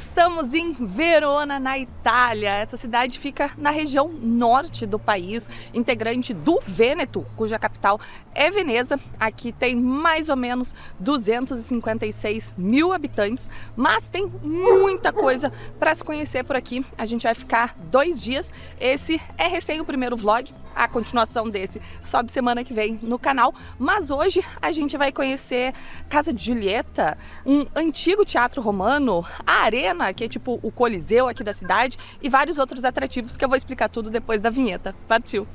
Estamos em Verona, na Itália. Essa cidade fica na região norte do país, integrante do Vêneto, cuja capital é Veneza. Aqui tem mais ou menos 256 mil habitantes, mas tem muita coisa para se conhecer por aqui. A gente vai ficar 2 dias. Esse é recém o primeiro vlog. A continuação desse sobe semana que vem no canal, mas hoje a gente vai conhecer Casa de Giulietta, um antigo teatro romano, a Arena, que é tipo o Coliseu aqui da cidade, e vários outros atrativos que eu vou explicar tudo depois da vinheta. Partiu!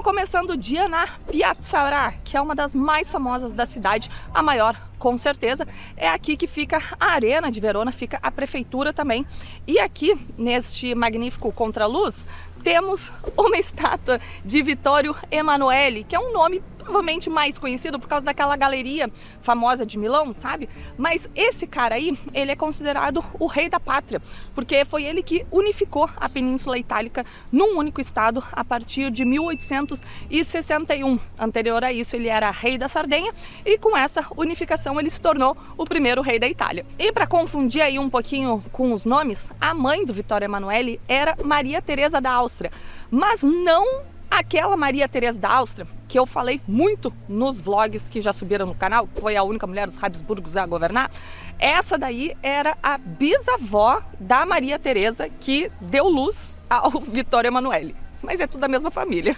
Começando o dia na Piazza Ara, que é uma das mais famosas da cidade, a maior com certeza. É aqui que fica a Arena de Verona, fica a prefeitura também. E aqui, neste magnífico contraluz, temos uma estátua de Vittorio Emanuele, que é um nome provavelmente mais conhecido por causa daquela galeria famosa de Milão, sabe? Mas esse cara aí, ele é considerado o rei da pátria, porque foi ele que unificou a Península Itálica num único estado a partir de 1861. Anterior a isso, ele era rei da Sardenha e com essa unificação ele se tornou o primeiro rei da Itália. E para confundir aí um pouquinho com os nomes, a mãe do Vittorio Emanuele era Maria Teresa da Áustria, mas não aquela Maria Teresa da Áustria que eu falei muito nos vlogs que já subiram no canal, que foi a única mulher dos Habsburgos a governar. Essa daí era a bisavó da Maria Teresa que deu luz ao Vittorio Emanuele, mas é tudo da mesma família.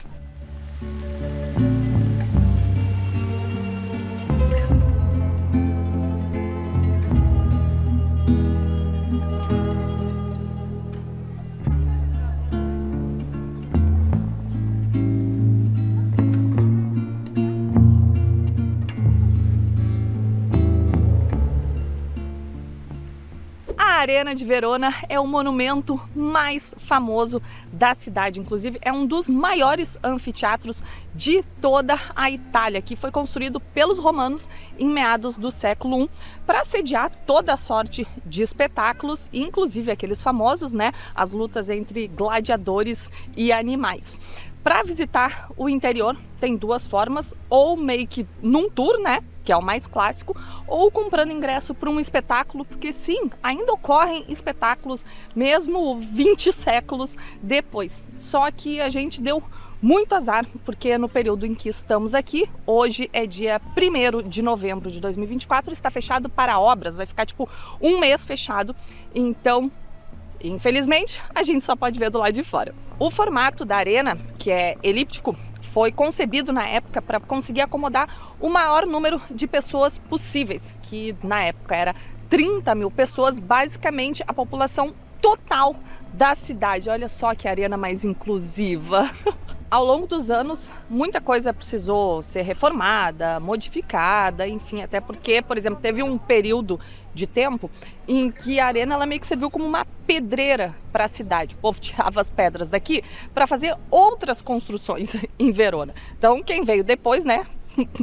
A Arena de Verona é o monumento mais famoso da cidade, inclusive é um dos maiores anfiteatros de toda a Itália, que foi construído pelos romanos em meados do século I para sediar toda a sorte de espetáculos, inclusive aqueles famosos, né, as lutas entre gladiadores e animais. Para visitar o interior tem 2 formas, ou meio que num tour, né, que é o mais clássico, ou comprando ingresso para um espetáculo, porque sim, ainda ocorrem espetáculos mesmo 20 séculos depois. Só que a gente deu muito azar, porque no período em que estamos aqui, hoje é dia 1º de novembro de 2024, está fechado para obras, vai ficar tipo um mês fechado, então infelizmente a gente só pode ver do lado de fora. O formato da arena, que é elíptico, foi concebido na época para conseguir acomodar o maior número de pessoas possíveis, que na época era 30 mil pessoas, basicamente a população total da cidade. Olha só que arena mais inclusiva. Ao longo dos anos, muita coisa precisou ser reformada, modificada, enfim, até porque, por exemplo, teve um período de tempo em que a arena ela meio que serviu como uma pedreira para a cidade. O povo tirava as pedras daqui para fazer outras construções em Verona. Então, quem veio depois, né,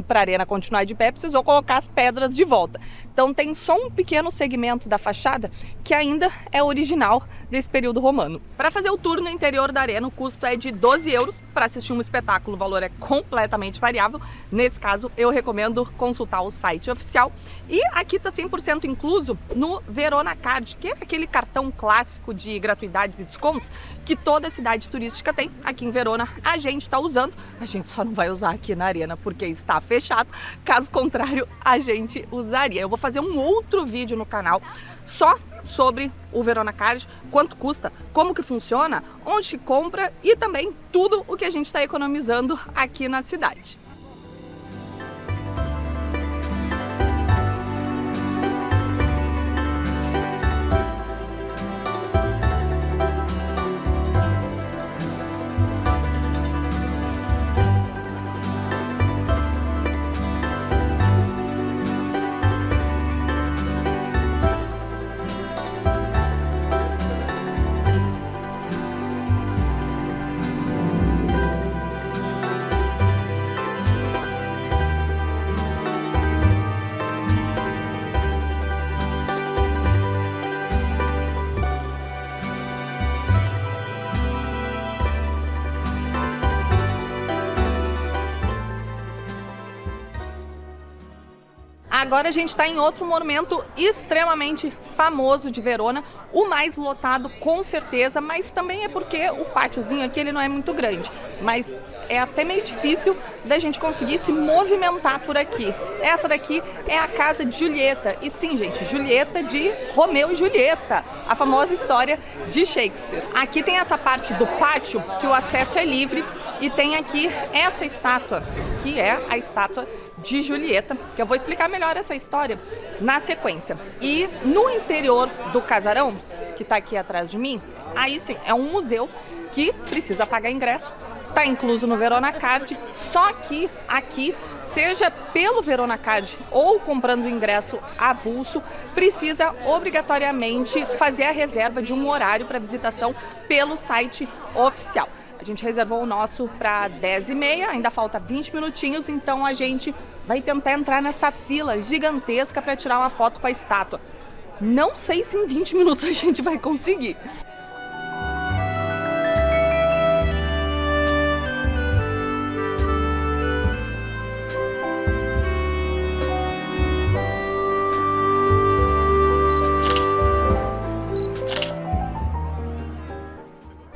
para a arena continuar de pé, precisou colocar as pedras de volta. Então tem só um pequeno segmento da fachada que ainda é original desse período romano. Para fazer o tour no interior da arena, o custo é de 12 euros. Para assistir um espetáculo, o valor é completamente variável. Nesse caso, eu recomendo consultar o site oficial. E aqui está 100% incluso no Verona Card, que é aquele cartão clássico de gratuidades e descontos que toda cidade turística tem. Aqui em Verona a gente está usando, a gente só não vai usar aqui na arena porque está fechado, caso contrário a gente usaria. Eu vou fazer um outro vídeo no canal só sobre o Verona Card, quanto custa, como que funciona, onde se compra e também tudo o que a gente está economizando aqui na cidade. Agora a gente está em outro monumento extremamente famoso de Verona, o mais lotado com certeza, mas também é porque o pátiozinho aqui ele não é muito grande, mas é até meio difícil da gente conseguir se movimentar por aqui. Essa daqui é a casa de Julieta, e sim, gente, Julieta de Romeu e Julieta, a famosa história de Shakespeare. Aqui tem essa parte do pátio que o acesso é livre e tem aqui essa estátua, que é a estátua de Julieta, que eu vou explicar melhor essa história na sequência. E no interior do casarão, que está aqui atrás de mim, aí sim, é um museu que precisa pagar ingresso, está incluso no Verona Card, só que aqui, seja pelo Verona Card ou comprando o ingresso avulso, precisa obrigatoriamente fazer a reserva de um horário para visitação pelo site oficial. A gente reservou o nosso para 10h30, ainda falta 20 minutinhos, então a gente vai tentar entrar nessa fila gigantesca para tirar uma foto com a estátua. Não sei se em 20 minutos a gente vai conseguir.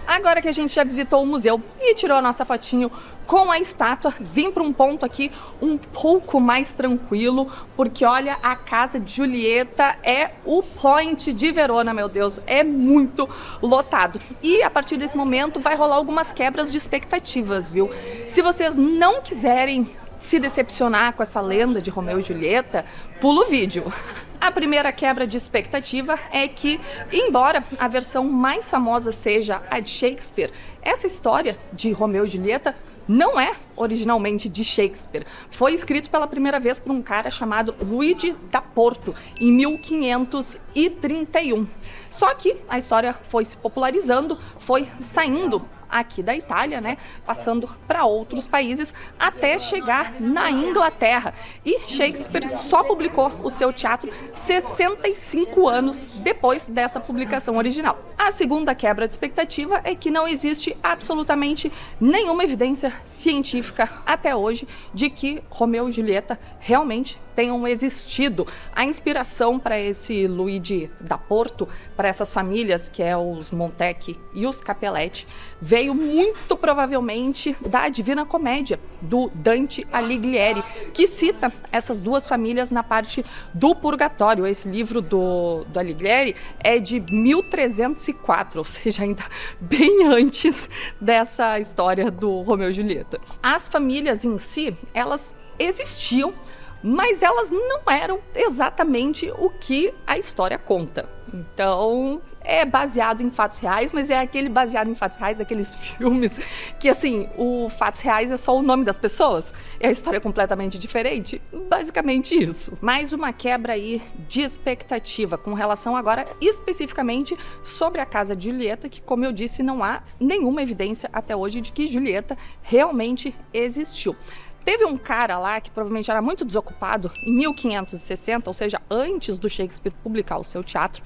Agora que a gente já visitou o museu e tirou a nossa fotinho com a estátua, vim para um ponto aqui um pouco mais tranquilo, porque olha, a casa de Julieta é o point de Verona, meu Deus, é muito lotado. E a partir desse momento vai rolar algumas quebras de expectativas, viu? Se vocês não quiserem se decepcionar com essa lenda de Romeu e Julieta, pula o vídeo. A primeira quebra de expectativa é que, embora a versão mais famosa seja a de Shakespeare, essa história de Romeu e Julieta não é originalmente de Shakespeare. Foi escrito pela primeira vez por um cara chamado Luigi da Porto, em 1531. Só que a história foi se popularizando, foi saindo aqui da Itália, né, passando para outros países até chegar na Inglaterra. E Shakespeare só publicou o seu teatro 65 anos depois dessa publicação original. A segunda quebra de expectativa é que não existe absolutamente nenhuma evidência científica até hoje de que Romeu e Julieta realmente tenham existido. A inspiração para esse Luigi da Porto, para essas famílias, que é os Montecchi e os Cappelletti, veio muito provavelmente da Divina Comédia, do Dante Alighieri, que cita essas duas famílias na parte do Purgatório. Esse livro do Alighieri é de 1304, ou seja, ainda bem antes dessa história do Romeu e Julieta. As famílias em si, elas existiam, mas elas não eram exatamente o que a história conta. Então, é baseado em fatos reais, mas é aquele baseado em fatos reais, aqueles filmes que, assim, o fatos reais é só o nome das pessoas e a história é completamente diferente. Basicamente isso. Mais uma quebra aí de expectativa com relação agora especificamente sobre a casa de Julieta, que, como eu disse, não há nenhuma evidência até hoje de que Julieta realmente existiu. Teve um cara lá que provavelmente era muito desocupado em 1560, ou seja, antes do Shakespeare publicar o seu teatro,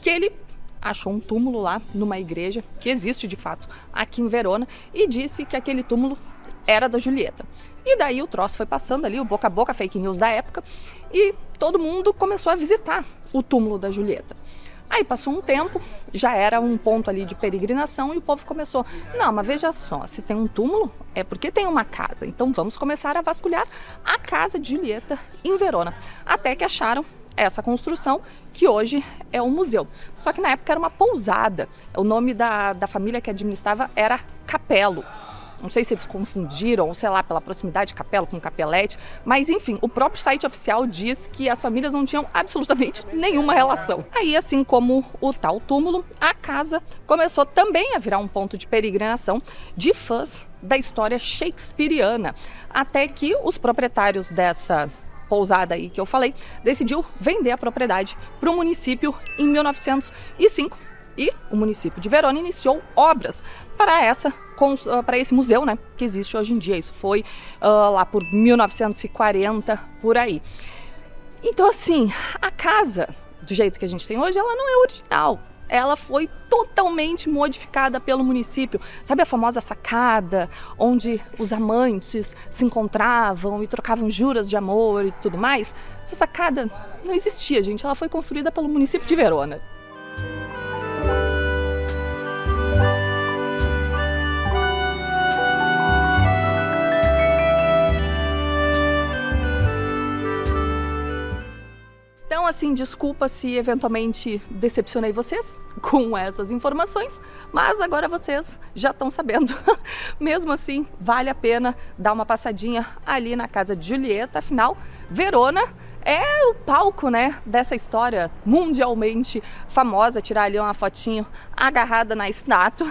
que ele achou um túmulo lá numa igreja, que existe de fato aqui em Verona, e disse que aquele túmulo era da Julieta. E daí o troço foi passando ali, o boca a boca, fake news da época, e todo mundo começou a visitar o túmulo da Julieta. Aí passou um tempo, já era um ponto ali de peregrinação e o povo começou, não, mas veja só, se tem um túmulo é porque tem uma casa, então vamos começar a vasculhar a casa de Julieta em Verona, até que acharam essa construção que hoje é um museu. Só que na época era uma pousada, o nome da família que administrava era Capello. Não sei se eles confundiram, ou sei lá, pela proximidade de Capello com Cappelletti, mas enfim, o próprio site oficial diz que as famílias não tinham absolutamente nenhuma relação. Aí, assim como o tal túmulo, a casa começou também a virar um ponto de peregrinação de fãs da história shakespeariana, até que os proprietários dessa pousada aí que eu falei, decidiu vender a propriedade para o município em 1905. E o município de Verona iniciou obras para esse museu, né, que existe hoje em dia. Isso foi lá por 1940, por aí. Então, assim, a casa, do jeito que a gente tem hoje, ela não é original. ela foi totalmente modificada pelo município. Sabe a famosa sacada, onde os amantes se encontravam e trocavam juras de amor e tudo mais? Essa sacada não existia, gente. Ela foi construída pelo município de Verona. Então, assim, desculpa se eventualmente decepcionei vocês com essas informações, mas agora vocês já estão sabendo. Mesmo assim, vale a pena dar uma passadinha ali na casa de Julieta, afinal, Verona é o palco, né, dessa história mundialmente famosa. Tirar ali uma fotinho agarrada na estátua.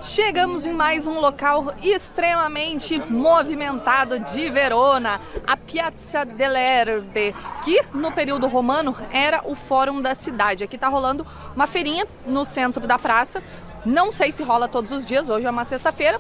Chegamos em mais um local extremamente movimentado de Verona, a Piazza dell'Erbe, que no período romano era o fórum da cidade. Aqui está rolando uma feirinha no centro da praça. Não sei se rola todos os dias, hoje é uma sexta-feira.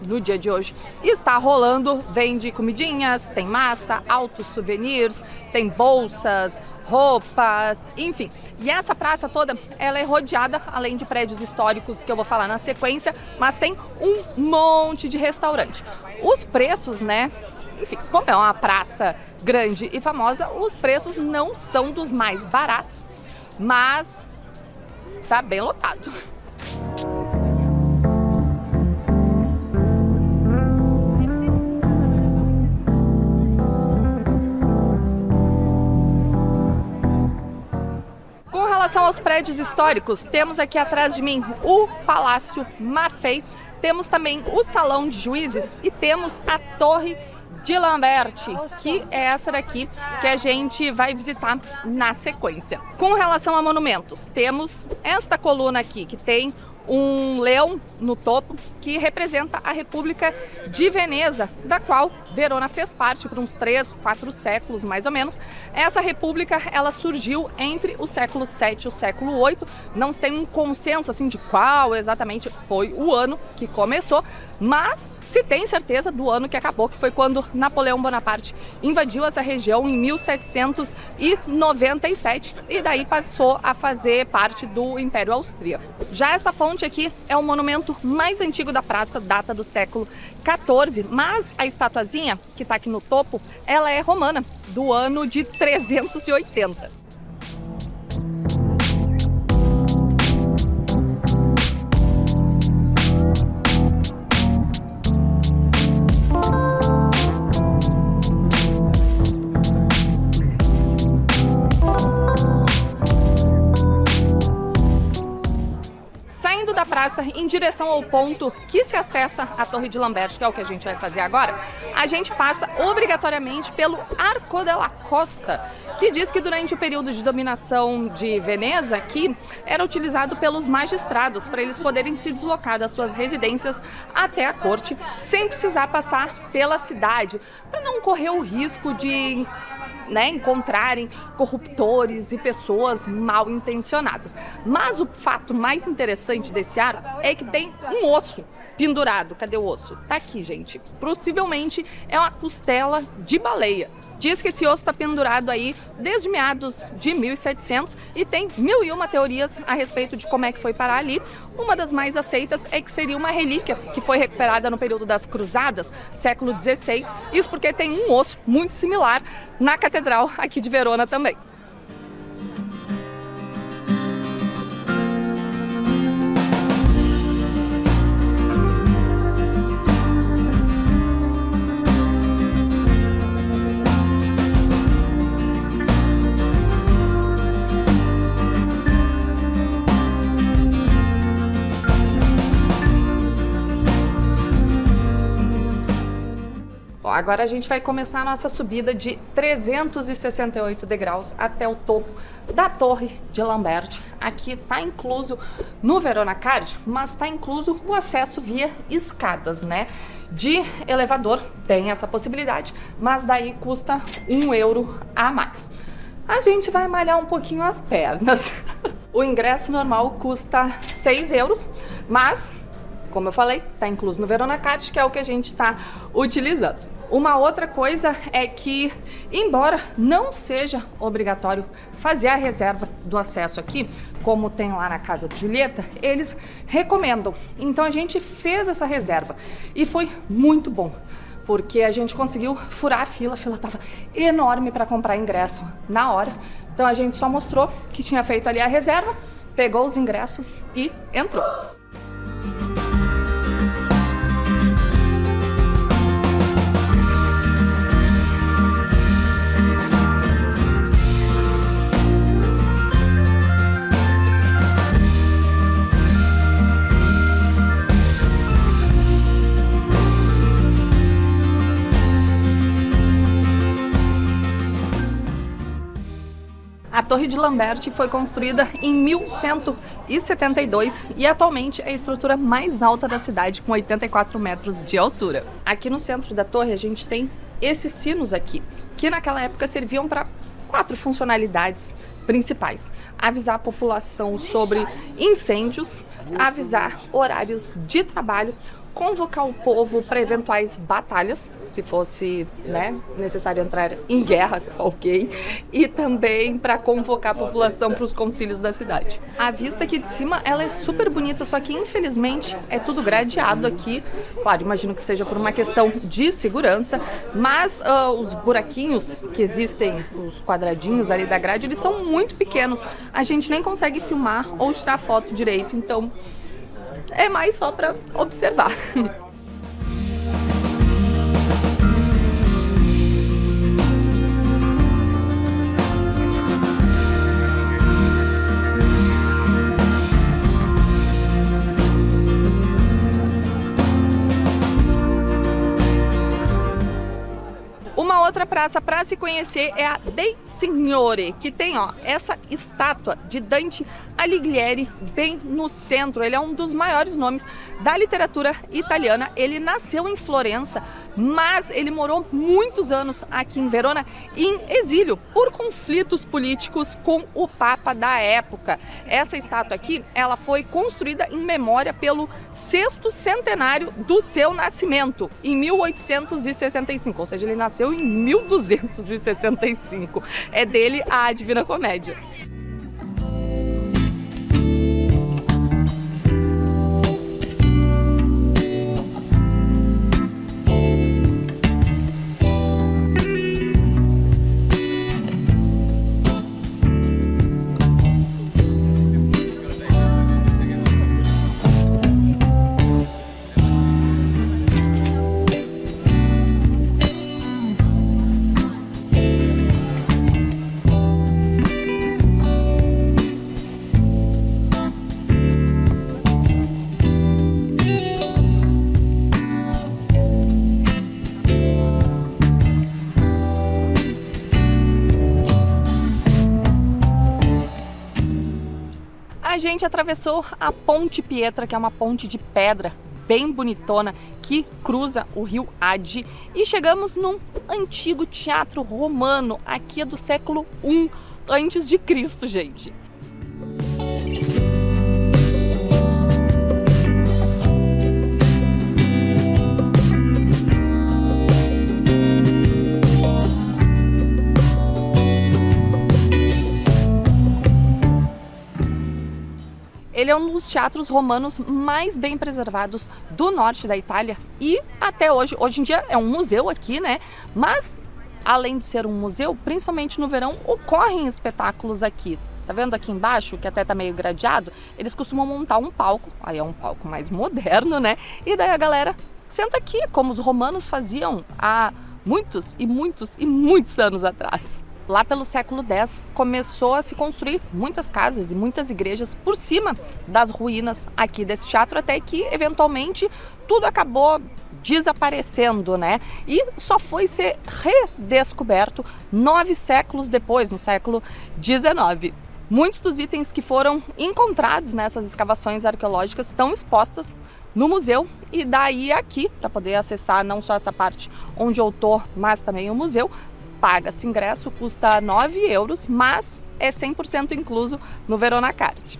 No dia de hoje está rolando, vende comidinhas, tem massa, altos souvenirs, tem bolsas, roupas, enfim. E essa praça toda, ela é rodeada, além de prédios históricos que eu vou falar na sequência, mas tem um monte de restaurante. Os preços, né? Enfim, como é uma praça grande e famosa, os preços não são dos mais baratos, mas tá bem lotado. Com relação aos prédios históricos, temos aqui atrás de mim o Palácio Maffei, temos também o Salão de Juízes e temos a Torre de Lamberti, que é essa daqui que a gente vai visitar na sequência. Com relação a monumentos, temos esta coluna aqui que tem um leão no topo que representa a República de Veneza, da qual Verona fez parte por uns 3, 4 séculos mais ou menos. Essa república, ela surgiu entre o século 7 e o século 8. Não se tem um consenso assim de qual exatamente foi o ano que começou, mas se tem certeza do ano que acabou, que foi quando Napoleão Bonaparte invadiu essa região em 1797 e daí passou a fazer parte do Império Austríaco. Já essa fonte aqui é o monumento mais antigo da praça, data do século 14, mas a estatuazinha que está aqui no topo, ela é romana, do ano de 380. Da praça em direção ao ponto que se acessa a Torre de Lamberti, que é o que a gente vai fazer agora, a gente passa obrigatoriamente pelo Arco della Costa, que diz que durante o período de dominação de Veneza aqui era utilizado pelos magistrados para eles poderem se deslocar das suas residências até a corte sem precisar passar pela cidade, para não correr o risco de encontrarem corruptores e pessoas mal intencionadas. Mas o fato mais interessante desse arco é que tem um osso pendurado. Cadê o osso? Tá aqui, gente. Possivelmente é uma costela de baleia. Diz que esse osso está pendurado aí desde meados de 1700 e tem 1001 teorias a respeito de como é que foi parar ali. Uma das mais aceitas é que seria uma relíquia que foi recuperada no período das Cruzadas, século XVI. Isso porque tem um osso muito similar na catedral aqui de Verona também. Agora a gente vai começar a nossa subida de 368 degraus até o topo da Torre de Lambert. Aqui está incluso no Verona Card, mas está incluso o acesso via escadas, né? De elevador tem essa possibilidade, mas daí custa €1 a mais. A gente vai malhar um pouquinho as pernas. O ingresso normal custa €6, mas, como eu falei, está incluso no Verona Card, que é o que a gente está utilizando. Uma outra coisa é que, embora não seja obrigatório fazer a reserva do acesso aqui, como tem lá na casa de Julieta, eles recomendam. Então a gente fez essa reserva e foi muito bom, porque a gente conseguiu furar a fila estava enorme para comprar ingresso na hora. Então a gente só mostrou que tinha feito ali a reserva, pegou os ingressos e entrou. A Torre de Lambert foi construída em 1172 e atualmente é a estrutura mais alta da cidade, com 84 metros de altura. Aqui no centro da torre a gente tem esses sinos aqui, que naquela época serviam para 4 funcionalidades principais: avisar a população sobre incêndios, avisar horários de trabalho, convocar o povo para eventuais batalhas, se fosse, né, necessário entrar em guerra com alguém, e também para convocar a população para os concílios da cidade. A vista aqui de cima, ela é super bonita, só que infelizmente é tudo gradeado aqui. Claro, imagino que seja por uma questão de segurança, mas os buraquinhos que existem, os quadradinhos ali da grade, eles são muito pequenos. A gente nem consegue filmar ou tirar foto direito, então é mais só para observar. Uma outra praça para se conhecer é a Dei Signore, que tem essa estátua de Dante Alighieri bem no centro. Ele é um dos maiores nomes da literatura italiana. Ele nasceu em Florença, mas ele morou muitos anos aqui em Verona em exílio por conflitos políticos com o Papa da época. Essa estátua aqui, ela foi construída em memória pelo 6º centenário do seu nascimento, em 1865, ou seja, ele nasceu em 1265. É dele a Divina Comédia. A gente atravessou a Ponte Pietra, que é uma ponte de pedra bem bonitona que cruza o rio Adi, e chegamos num antigo teatro romano, aqui é do século I antes de Cristo, gente. Ele é um dos teatros romanos mais bem preservados do norte da Itália e até hoje em dia é um museu aqui, né? Mas, além de ser um museu, principalmente no verão, ocorrem espetáculos aqui. Tá vendo aqui embaixo, que até tá meio gradeado? Eles costumam montar um palco, aí é um palco mais moderno, né? E daí a galera senta aqui, como os romanos faziam há muitos e muitos e muitos anos atrás. Lá pelo século X, começou a se construir muitas casas e muitas igrejas por cima das ruínas aqui desse teatro, até que, eventualmente, tudo acabou desaparecendo, né? E só foi ser redescoberto 9 séculos depois, no século XIX. Muitos dos itens que foram encontrados nessas escavações arqueológicas estão expostas no museu, e daí aqui, para poder acessar não só essa parte onde eu tô, mas também o museu, paga-se ingresso, custa 9 euros, mas é 100% incluso no Verona Card.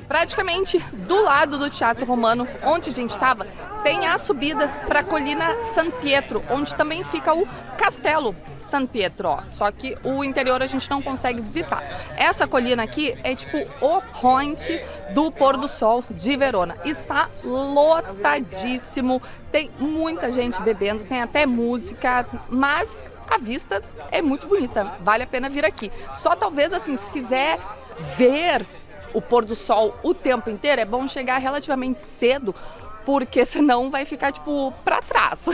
Praticamente do lado do Teatro Romano, onde a gente estava, tem a subida para a colina San Pietro, onde também fica o Castelo San Pietro, ó. Só que o interior a gente não consegue visitar. Essa colina aqui é tipo o point do pôr do sol de Verona. Está lotadíssimo, tem muita gente bebendo, tem até música, mas a vista é muito bonita, vale a pena vir aqui. Só talvez assim, se quiser ver o pôr do sol o tempo inteiro, é bom chegar relativamente cedo, porque senão vai ficar tipo pra trás,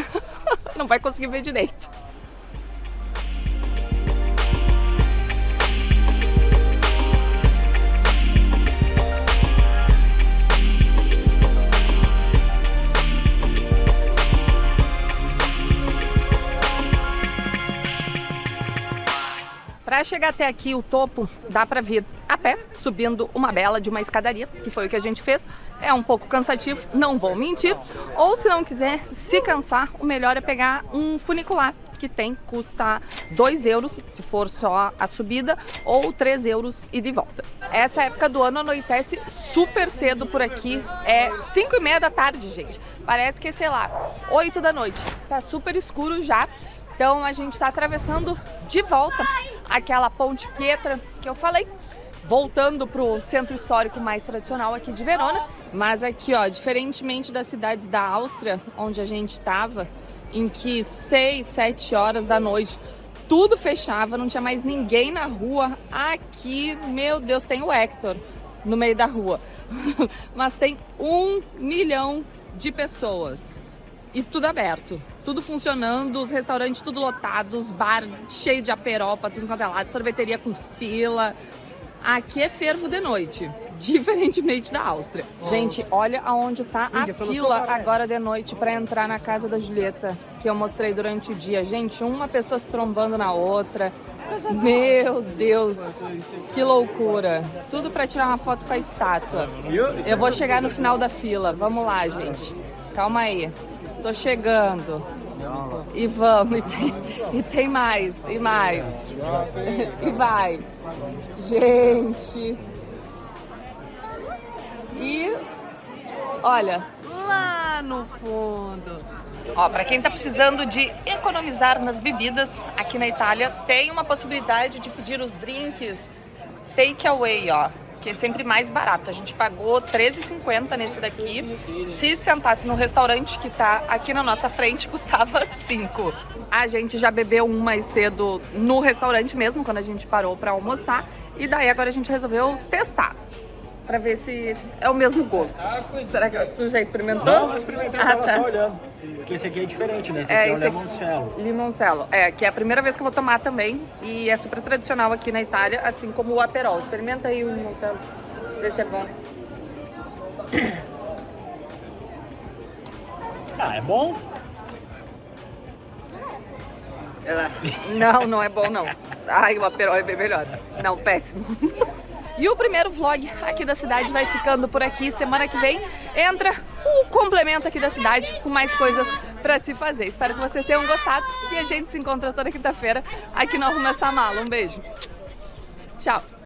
não vai conseguir ver direito. Para chegar até aqui, o topo, dá para vir a pé, subindo uma bela de uma escadaria, que foi o que a gente fez. É um pouco cansativo, não vou mentir. Ou se não quiser se cansar, o melhor é pegar um funicular, que custa 2 euros, se for só a subida, ou 3 euros e de volta. Essa época do ano anoitece super cedo por aqui, é 5h30 da tarde, gente. Parece que é, sei lá, 8 da noite. Tá super escuro já. Então a gente está atravessando de volta aquela Ponte Pietra que eu falei, voltando para o centro histórico mais tradicional aqui de Verona. Mas aqui, ó, diferentemente das cidades da Áustria, onde a gente estava, em que 6, 7 horas da noite tudo fechava, não tinha mais ninguém na rua. Aqui, meu Deus, tem o Hector no meio da rua, mas tem 1 milhão de pessoas e tudo aberto. Tudo funcionando, os restaurantes tudo lotados, bar cheio de aperol pra tudo quanto é lado, sorveteria com fila. Aqui é fervo de noite, diferentemente da Áustria. Gente, olha aonde tá a fila agora de noite para entrar na casa da Julieta, que eu mostrei durante o dia. Gente, uma pessoa se trombando na outra. Meu Deus, que loucura. Tudo para tirar uma foto com a estátua. Eu vou chegar no final da fila. Vamos lá, gente. Calma aí. Tô chegando. E vamos, e tem mais, e mais. E vai. Gente. E olha, lá no fundo. Ó, para quem tá precisando de economizar nas bebidas, aqui na Itália tem uma possibilidade de pedir os drinks take away, ó, que é sempre mais barato. A gente pagou R$13,50 nesse daqui. Se sentasse no restaurante que tá aqui na nossa frente, custava 5. A gente já bebeu um mais cedo no restaurante mesmo, quando a gente parou para almoçar. E daí agora a gente resolveu testar, para ver se é o mesmo gosto. Será que tu já experimentou? Não experimentei, tava só olhando. Porque esse aqui é diferente, né? Esse aqui é o limoncello. Limoncello, que é a primeira vez que eu vou tomar também. E é super tradicional aqui na Itália, assim como o aperol. Experimenta aí o limoncello, vê se é bom. Ah, é bom? Não, não é bom não. Ai, o aperol é bem melhor. Não, péssimo. E o primeiro vlog aqui da cidade vai ficando por aqui. Semana que vem entra o complemento aqui da cidade com mais coisas para se fazer. Espero que vocês tenham gostado e a gente se encontra toda quinta-feira aqui no Arruma Essa Mala. Um beijo. Tchau.